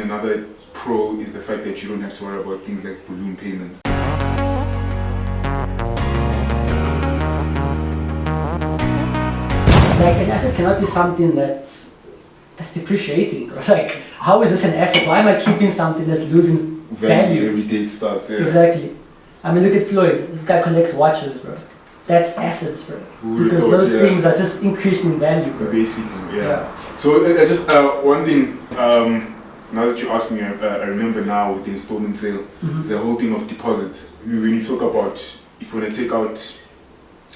Another pro is the fact that you don't have to worry about things like balloon payments. Like an asset cannot be something that's depreciating. Like, how is this an asset? Why am I keeping something that's losing value? Every day it starts, yeah. Exactly. I mean, look at Floyd. This guy collects watches, bro. That's assets, bro. Because those things are just increasing in value, bro. Basically, yeah. So just one thing, now that you asked me, I remember now with the installment sale, is the whole thing of deposits. When you talk about, if you want to take out,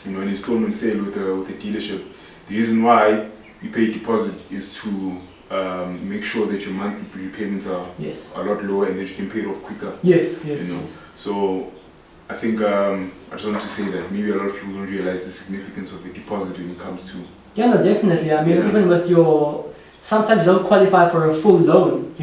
an installment sale with a dealership, the reason why you pay deposit is to make sure that your monthly repayments are a lot lower and that you can pay it off quicker. Yes. So I think I just want to say that maybe a lot of people don't realize the significance of a deposit when it comes to. Yeah, no, definitely. I mean, even with sometimes you don't qualify for a full loan,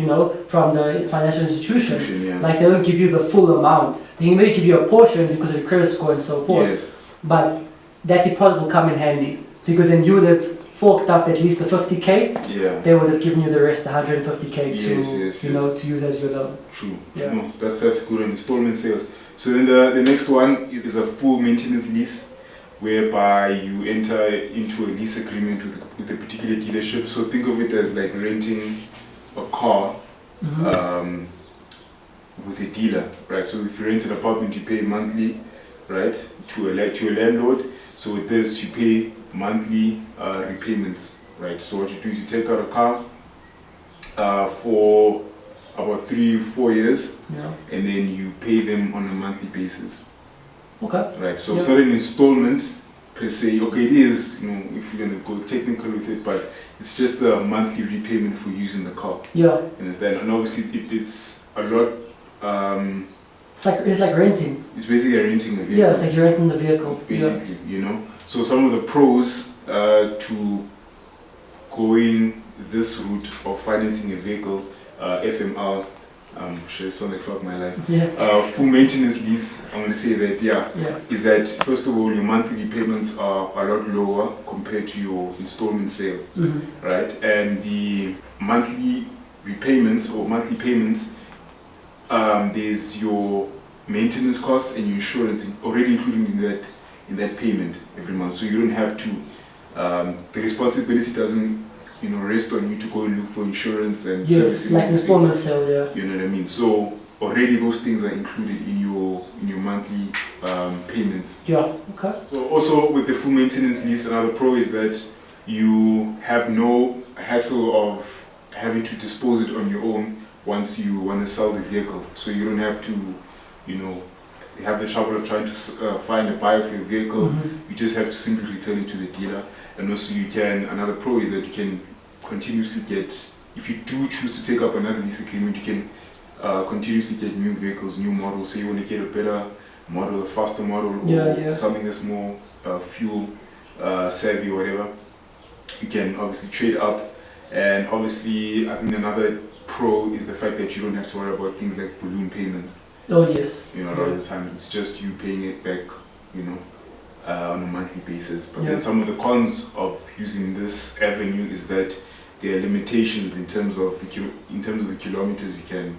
from the financial institution. Yeah. Like, they don't give you the full amount. They can maybe give you a portion because of your credit score and so forth. Yes. But that deposit will come in handy, because then you would have forked up at least the 50k. Yeah. They would have given you the rest, the 150k to use as your loan. True. No, that's good on installment sales. So then the next one is a full maintenance lease, whereby you enter into a lease agreement with a particular dealership. So think of it as like renting a car with a dealer, right? So if you rent an apartment, you pay monthly, right, to a landlord. So with this, you pay monthly repayments, right? So what you do is you take out a car for about 3-4 years, and then you pay them on a monthly basis. Okay. Right. So it's not an installment per se. Okay, it is, if you're gonna go technical with it, but it's just a monthly repayment for using the car. Yeah. Understand? And obviously it's a lot. It's like renting. It's basically renting a vehicle. Yeah, it's like you're renting the vehicle. Basically, So some of the pros to going this route of financing a vehicle, FML, should sound like fuck my life. Yeah. Full maintenance lease, I'm going to say that, is that first of all, your monthly repayments are a lot lower compared to your installment sale, right? And the monthly repayments or monthly payments, there's your maintenance costs and your insurance already included in that payment every month. So you don't have to, the responsibility doesn't rest on you to go and look for insurance and servicing. Like installment sale, yeah. You know what I mean? So already those things are included in your monthly payments. Yeah. Okay. So also with the full maintenance lease, another pro is that you have no hassle of having to dispose it on your own once you want to sell the vehicle. So you don't have to, have the trouble of trying to find a buyer for your vehicle. You just have to simply return it to the dealer. And also another pro is that you can continuously get, if you do choose to take up another lease agreement, you can continuously get new vehicles, new models. So you want to get a better model, a faster model, or something that's more fuel savvy or whatever. You can obviously trade up. And obviously, I think another pro is the fact that you don't have to worry about things like balloon payments. Oh yes. A lot of the time it's just you paying it back, on a monthly basis. But then some of the cons of using this avenue is that there are limitations in terms of the kilometers you can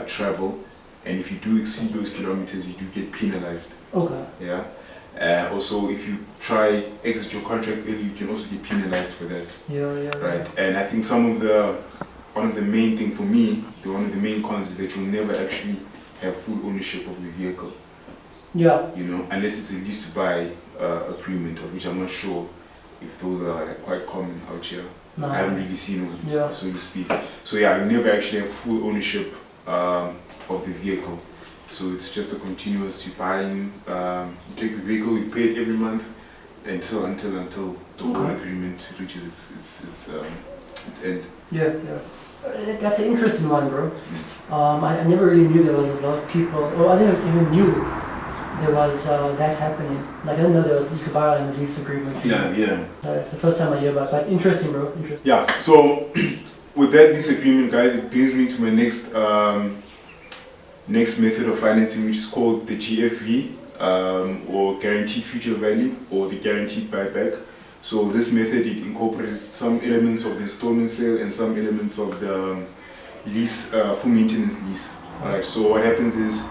travel, and if you do exceed those kilometers, you do get penalized. Okay. Yeah. Also, if you try exit your contract early, you can also get penalized for that. Yeah. Right. And I think one of the main thing for me, one of the main cons is that you'll never actually have full ownership of the vehicle. Yeah. Unless it's a lease to buy agreement, of which I'm not sure if those are quite common out here. No. I haven't really seen one, so to speak. So you never actually have full ownership of the vehicle. So it's just a continuous, you buying, you take the vehicle, you pay it every month until the loan agreement reaches its end. Yeah. That's an interesting one, bro. I never really knew there was a lot of people, or I didn't even knew there was that happening. Like, I didn't know you could buy a lease agreement. Yeah. It's the first time I hear about it, but interesting, bro. Interesting. Yeah, so with that lease agreement, guys, it brings me to my next method of financing, which is called the GFV, or guaranteed future value, or the guaranteed buyback. So this method, it incorporates some elements of the installment sale and some elements of the lease, full maintenance lease. Alright, so what happens is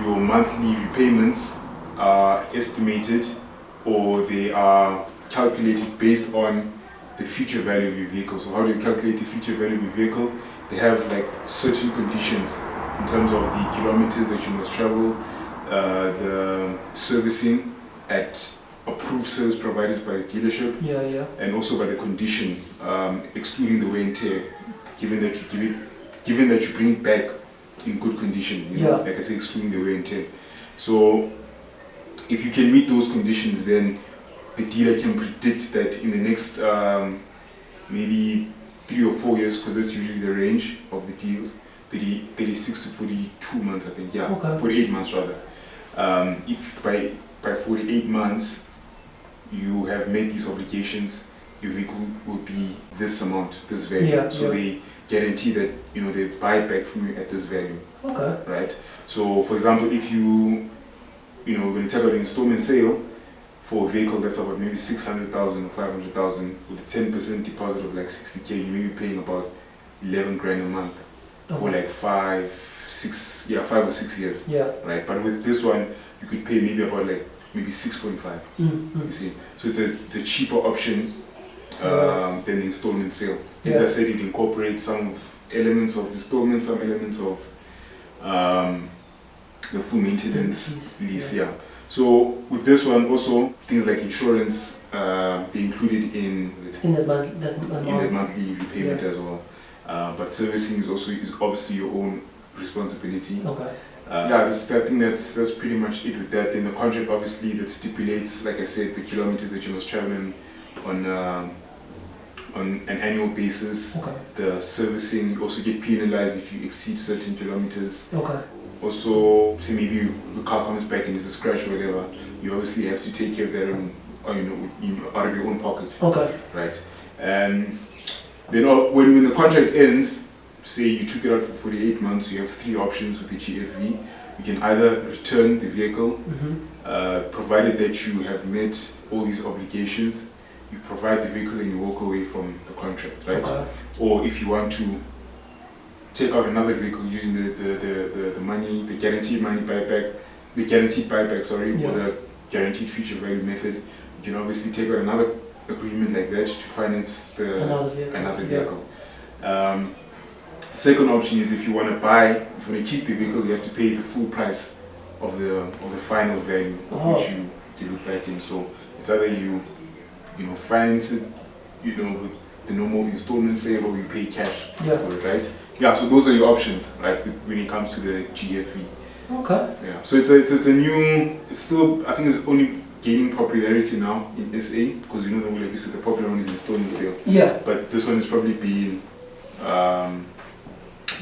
your monthly repayments are estimated, or they are calculated based on the future value of your vehicle. So how do you calculate the future value of your vehicle? They have like certain conditions in terms of the kilometers that you must travel, the servicing at approved service providers by the dealership, and also by the condition, excluding the wear and tear, given that you bring it back in good condition, you know, like I say, excluding the wear and tear. So if you can meet those conditions, then the dealer can predict that in the next maybe 3 or 4 years, because that's usually the range of the deals, 36 to 42 months, I think, 48 months rather. If by 48 months you have made these obligations, your vehicle will be this amount, this value. So they guarantee that, you know, they buy it back from you at this value. Right? So for example, if we're going to take out an installment sale for a vehicle that's about maybe 600,000 or 500,000 with a 10% deposit of like 60k, you may be paying about 11 grand a month for like 5 or 6 years. Right? But with this one, you could pay maybe about like maybe 6.5. You see, so it's a cheaper option than the installment sale. As I said, it incorporates some elements of installment, some elements of the full maintenance lease. So with this one also, things like insurance, they included in that monthly repayment as well. But servicing is obviously your own responsibility. I think that's pretty much it with that. In the contract, obviously, that stipulates, like I said, the kilometers that you must travel on an annual basis. The servicing, you also get penalized if you exceed certain kilometers. Also, say maybe the car comes back and there's a scratch or whatever, you obviously have to take care of that out of your own pocket. Right. And then when the contract ends, say you took it out for 48 months, you have 3 options with the GFV. You can either return the vehicle, provided that you have met all these obligations, you provide the vehicle and you walk away from the contract, right? Or if you want to take out another vehicle using the money, the guaranteed buyback, or the guaranteed future value method, you can obviously take out another agreement like that to finance another vehicle. Second option is if you want to keep the vehicle, you have to pay the full price of the final value of which you give it back in. So it's either you finance it, with the normal installment sale, or you pay cash for it, right? So those are your options, right? When it comes to the GFV. So it's still, I think it's only gaining popularity now in SA, because like you said, the popular one is installment sale. But this one is probably being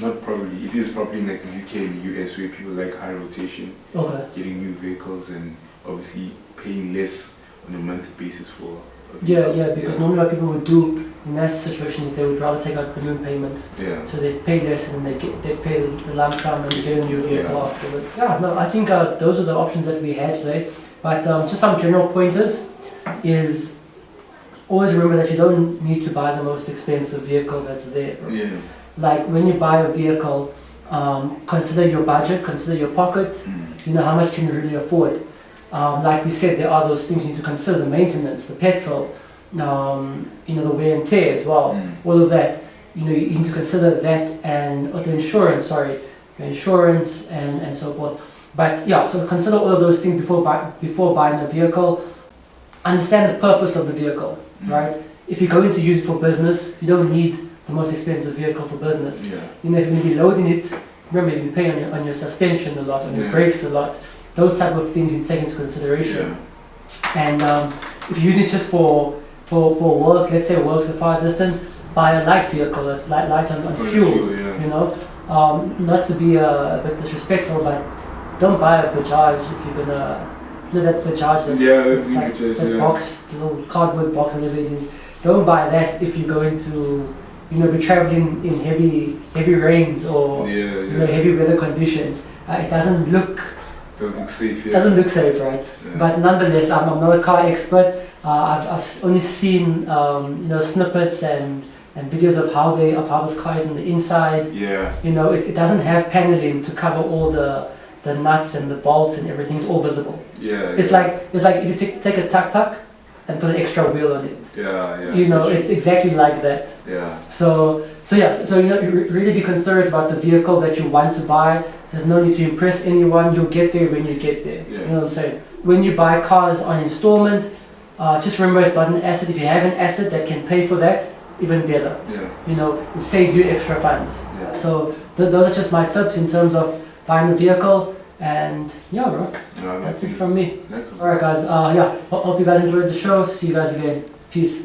it is probably in like the UK and the US, where people like high rotation, getting new vehicles, and obviously paying less on a monthly basis for because normally what people would do in that situation is they would rather take out balloon payments. So they pay less and then they pay the lump sum and get a new vehicle afterwards. I think those are the options that we had today. But just some general pointers is always remember that you don't need to buy the most expensive vehicle that's there, bro. Like when you buy a vehicle, consider your budget, consider your pocket, how much can you really afford. Like we said, there are those things you need to consider: the maintenance, the petrol, the wear and tear as well. All of that, you need to consider that, and the insurance, your insurance and so forth. But so consider all of those things before buying a vehicle. Understand the purpose of the vehicle, right? If you're going to use it for business, you don't need the most expensive vehicle for business. If you're going to be loading it, remember you pay on your suspension a lot, on your brakes a lot. Those type of things you take into consideration. And if you're using it just for work, let's say work's a far distance, buy a light vehicle that's light on fuel. Not to be a bit disrespectful, but don't buy a Bajaj if you're gonna that Bajaj that box, little cardboard box, whatever it is. Don't buy that if you're going to be traveling in heavy rains or heavy weather conditions. It doesn't look safe. Doesn't look safe, right? But nonetheless, I'm not a car expert. I've only seen snippets and and videos of how this car is on the inside. Yeah. You know, it doesn't have paneling to cover all the nuts and the bolts and everything's all visible. Yeah. It's like if you take a tuk-tuk and put an extra wheel on it. Yeah, yeah. You know, it's exactly like that. Yeah. So you know, you really be concerned about the vehicle that you want to buy. There's no need to impress anyone. You'll get there when you get there. Yeah. You know what I'm saying? When you buy cars on installment, just remember it's not an asset. If you have an asset that can pay for that, even better. Yeah. You know, it saves you extra funds. Yeah. So those are just my tips in terms of buying a vehicle. And yeah, bro, No, that's it from me. D'accord. Alright guys, hope you guys enjoyed the show. See you guys again. Peace.